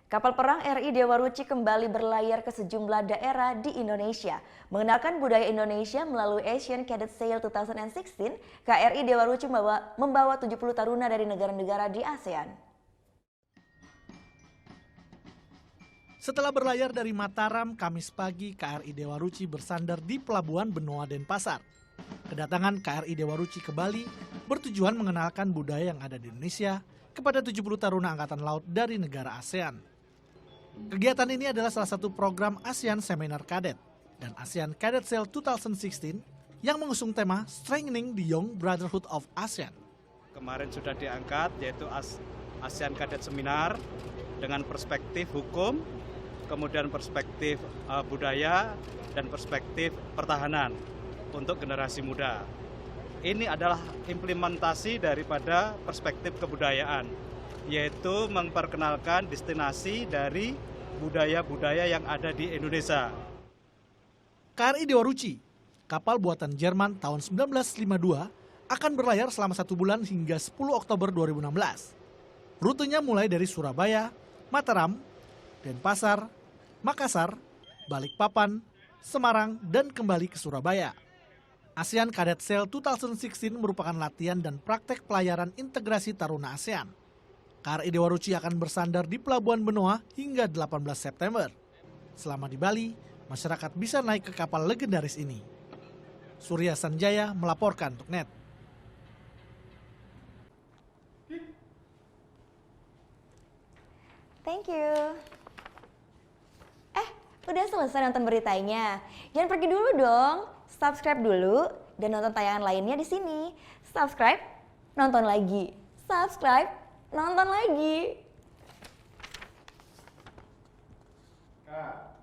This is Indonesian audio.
Kapal perang RI Dewa Ruci kembali berlayar ke sejumlah daerah di Indonesia. Mengenalkan budaya Indonesia melalui Asian Cadet Sail 2016, KRI Dewa Ruci membawa 70 taruna dari negara-negara di ASEAN. Setelah berlayar dari Mataram, Kamis pagi, KRI Dewa Ruci bersandar di Pelabuhan Benoa Denpasar. Kedatangan KRI Dewa Ruci ke Bali bertujuan mengenalkan budaya yang ada di Indonesia kepada 70 taruna Angkatan Laut dari negara ASEAN. Kegiatan ini adalah salah satu program ASEAN Seminar Cadet dan ASEAN Cadet Sail 2016 yang mengusung tema Strengthening the Young Brotherhood of ASEAN. Kemarin sudah diangkat yaitu ASEAN Cadet Seminar dengan perspektif hukum, kemudian perspektif budaya, dan perspektif pertahanan untuk generasi muda. Ini adalah implementasi daripada perspektif kebudayaan, yaitu memperkenalkan destinasi dari budaya-budaya yang ada di Indonesia. KRI Dewa Ruci, kapal buatan Jerman tahun 1952, akan berlayar selama 1 bulan hingga 10 Oktober 2016. Rutenya mulai dari Surabaya, Mataram, Denpasar, Makassar, Balikpapan, Semarang, dan kembali ke Surabaya. ASEAN Cadet Sail 2016 merupakan latihan dan praktek pelayaran integrasi taruna ASEAN. KRI Dewa Ruci akan bersandar di Pelabuhan Benoa hingga 18 September. Selama di Bali, masyarakat bisa naik ke kapal legendaris ini. Surya Sanjaya melaporkan untuk NET. Thank you. Udah selesai nonton beritanya? Jangan pergi dulu dong. Subscribe dulu dan nonton tayangan lainnya di sini. Subscribe, nonton lagi. Subscribe, nonton lagi. Kak.